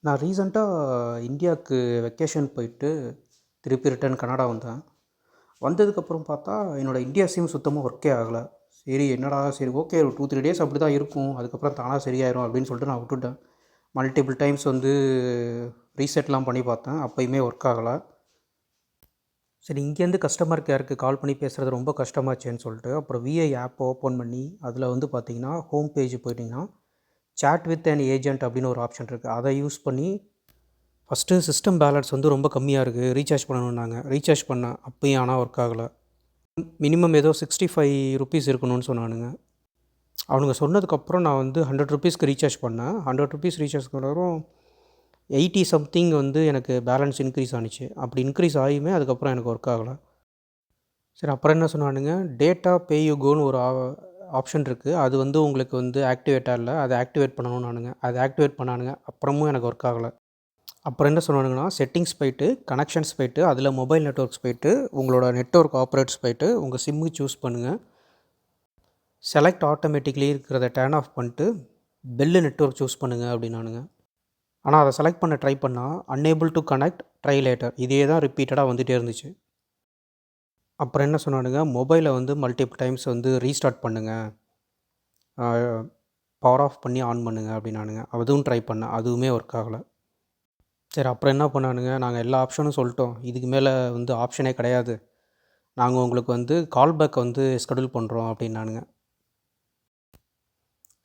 நான் ரீசெண்டாக இந்தியாவுக்கு வெக்கேஷன் போயிட்டு திருப்பி ரிட்டர்ன் கனடா வந்தேன். வந்ததுக்கப்புறம் பார்த்தா என்னோடய இந்தியா சிம் சுத்தமாக ஒர்க்கே ஆகலை. சரி என்னடா சரி ஓகே ஒரு 2, 3 டேஸ் அப்படி தான் இருக்கும். அதுக்கப்புறம் தானாக சரியாயிரும் அப்படின்னு சொல்லிட்டு நான் விட்டுட்டேன். மல்டிபிள் டைம்ஸ் ரீசெட்லாம் பண்ணி பார்த்தேன். அப்பயுமே ஒர்க் ஆகலை. சரி இங்கேருந்து கஸ்டமர் கேருக்கு கால் பண்ணி பேசுகிறது ரொம்ப கஷ்டமாச்சேன்னு சொல்லிட்டு அப்புறம் விஐ ஆப் ஓப்பன் பண்ணி அதில் பார்த்தீங்கன்னா ஹோம் பேஜ் போயிட்டிங்கன்னா சாட் வித் அன் ஏஜென்ட் அப்படின்னு ஒரு ஆப்ஷன் இருக்குது. அதை யூஸ் பண்ணி ஃபஸ்ட்டு சிஸ்டம் பேலன்ஸ் ரொம்ப கம்மியாக இருக்குது, ரீசார்ஜ் பண்ணணுன்னாங்க. ரீசார்ஜ் பண்ணேன், அப்பயும் ஆனால் ஒர்க் ஆகலை. மினிமம் ஏதோ ₹65 இருக்கணும்னு சொன்னானுங்க. அவனுங்க சொன்னதுக்கப்புறம் நான் ₹100க்கு ரீசார்ஜ் பண்ணேன். ₹100 ரீசார்ஜ் பண்ணதும் 80 சம்திங் எனக்கு பேலன்ஸ் இன்க்ரீஸ் ஆணுச்சு. அப்படி இன்க்ரீஸ் ஆகியுமே அதுக்கப்புறம் எனக்கு ஒர்க் ஆகலை. சரி அப்புறம் என்ன சொன்னானுங்க, டேட்டா பே யூ கோன்னு ஒரு ஆப்ஷன் இருக்குது. அது உங்களுக்கு ஆக்டிவேட்டாக இல்லை, அதை ஆக்டிவேட் பண்ணணும்னானுங்க. அதை ஆக்டிவேட் பண்ணானுங்க, அப்புறமும் எனக்கு ஒர்க் ஆகலை. அப்புறம் என்ன சொன்னானுங்கன்னா, செட்டிங்ஸ் போய்ட்டு, கனெக்ஷன்ஸ் போய்ட்டு, அதில் மொபைல் நெட்வொர்க்ஸ் போய்ட்டு, உங்களோட நெட்வொர்க் ஆப்ரேட்ஸ் போய்ட்டு, உங்கள் சிம்மு சூஸ் பண்ணுங்கள். செலக்ட் ஆட்டோமேட்டிக்லி இருக்கிறத டர்ன் ஆஃப் பண்ணிட்டு, பெல்லு நெட்வொர்க் சூஸ் பண்ணுங்கள் அப்படின்னானுங்க. ஆனால் அதை செலக்ட் பண்ண ட்ரை பண்ணால், unable to connect, try later இதே தான் ரிப்பீட்டடாக வந்துகிட்டே இருந்துச்சு. அப்புறம் என்ன சொன்னானுங்க, மொபைலை மல்டிபிள் டைம்ஸ் ரீஸ்டார்ட் பண்ணுங்கள், பவர் ஆஃப் பண்ணி ஆன் பண்ணுங்கள் அப்படின்னானுங்க. அதுவும் ட்ரை பண்ணேன், அதுவுமே ஒர்க் ஆகலை. சரி அப்புறம் என்ன பண்ணானுங்க, நாங்கள் எல்லா ஆப்ஷனும் சொல்லிட்டோம், இதுக்கு மேலே ஆப்ஷனே கிடையாது, நாங்கள் உங்களுக்கு கால் பேக் ஸ்கெடியூல் பண்ணுறோம் அப்படின்னானுங்க.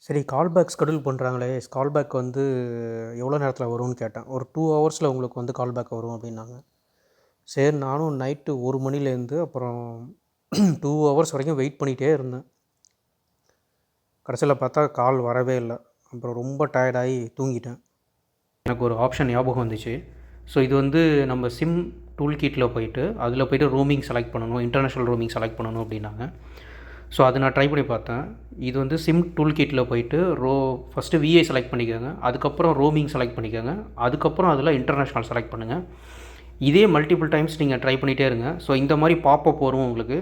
சரி கால் பேக் ஸ்கெடியூல் பண்ணுறாங்களே, கால் பேக் எவ்வளோ நேரத்தில் வரும்னு கேட்டேன். ஒரு 2 ஹவர்ஸில் உங்களுக்கு கால் பேக் வரும் அப்படின்னாங்க. சரி நானும் நைட்டு 1 மணிலேருந்து அப்புறம் 2 ஹவர்ஸ் வரைக்கும் வெயிட் பண்ணிகிட்டே இருந்தேன். கடைசியில் பார்த்தா கால் வரவே இல்லை. அப்புறம் ரொம்ப டயர்டாகி தூங்கிட்டேன். எனக்கு ஒரு ஆப்ஷன் ஞாபகம் வந்துச்சு. ஸோ இது நம்ம சிம் டூல் கிட்டில் போய்ட்டு அதில் போய்ட்டு ரோமிங் செலக்ட் பண்ணணும், இன்டர்நேஷ்னல் ரோமிங் செலக்ட் பண்ணணும் அப்படின்னாங்க. ஸோ அது நான் ட்ரை பண்ணி பார்த்தேன். இது சிம் டூல் கிட்டில் போய்ட்டு ஃபஸ்ட்டு விஐ செலக்ட் பண்ணிக்கோங்க, அதுக்கப்புறம் ரோமிங் செலக்ட் பண்ணிக்கோங்க, அதுக்கப்புறம் அதில் இன்டர்நேஷ்னல் செலக்ட் பண்ணுங்கள். இதே மல்டிபிள் டைம்ஸ் நீங்கள் ட்ரை பண்ணிகிட்டே இருங்க. ஸோ இந்த மாதிரி பாப்பப் வரும், உங்களுக்கு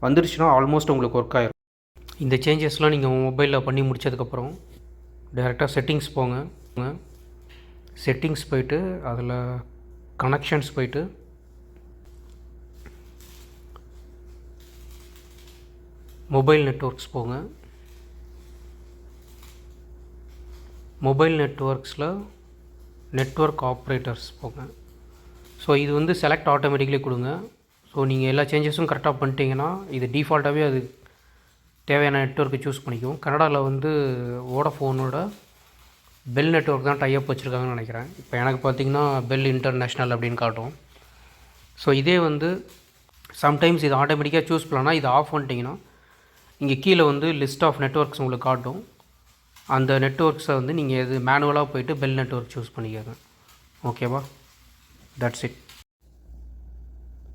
வந்துருச்சுன்னா ஆல்மோஸ்ட் உங்களுக்கு ஒர்க் ஆகிரும். இந்த சேஞ்சஸ்லாம் நீங்கள் மொபைலில் பண்ணி முடித்ததுக்கப்புறம் டேரெக்டாக செட்டிங்ஸ் போங்க. செட்டிங்ஸ் போய்ட்டு அதில் கனெக்ஷன்ஸ் போய்ட்டு மொபைல் நெட்வொர்க்ஸ் போங்க. மொபைல் நெட்வொர்க்ஸில் நெட்வொர்க் ஆப்ரேட்டர்ஸ் போங்க. ஸோ இது செலக்ட் ஆட்டோமேட்டிக்லி கொடுங்க. ஸோ நீங்கள் எல்லா சேஞ்சஸும் கரெக்டாக பண்ணிட்டீங்கன்னா இது டிஃபால்ட்டாகவே அது தேவையான நெட்வொர்க்கை சூஸ் பண்ணிக்கும். கனடாவில் வோடஃபோனோட பெல் நெட்வொர்க் தான் டைப் வச்சுருக்காங்கன்னு நினைக்கிறேன். இப்போ எனக்கு பார்த்திங்கன்னா பெல் இன்டர்நேஷ்னல் அப்படின்னு காட்டும். ஸோ இதே சம்டைம்ஸ் இது ஆட்டோமேட்டிக்காக சூஸ் பண்ணலாம். இது ஆஃப் பண்ணிட்டீங்கன்னா இங்கே கீழே லிஸ்ட் ஆஃப் நெட்வொர்க்ஸ் உங்களுக்கு காட்டும். அந்த நெட்வொர்க்ஸை நீங்கள் எது மேனுவலாக போய்ட்டு பெல் நெட்வொர்க் சூஸ் பண்ணிக்கோங்க. ஓகேவா, தட்ஸ் இட்.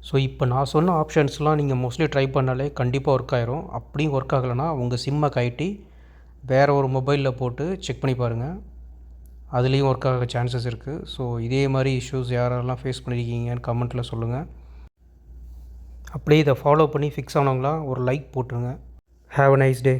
ஸோ இப்போ நான் சொன்ன ஆப்ஷன்ஸ்லாம் நீங்கள் மோஸ்ட்லி ட்ரை பண்ணாலே கண்டிப்பாக ஒர்க் ஆயிரும். அப்படியும் ஒர்க் ஆகலைன்னா உங்கள் சிம்மை கழட்டி வேறு ஒரு மொபைலில் போட்டு செக் பண்ணி பாருங்கள், அதுலேயும் ஒர்க் ஆக சான்சஸ் இருக்குது. ஸோ இதே மாதிரி இஷ்யூஸ் யாரெல்லாம் ஃபேஸ் பண்ணியிருக்கீங்கன்னு கமெண்ட்டில் சொல்லுங்கள். அப்படியே இதை ஃபாலோ பண்ணி ஃபிக்ஸ் ஆனவங்களாம் ஒரு லைக் போட்டுருங்க. Have a nice day.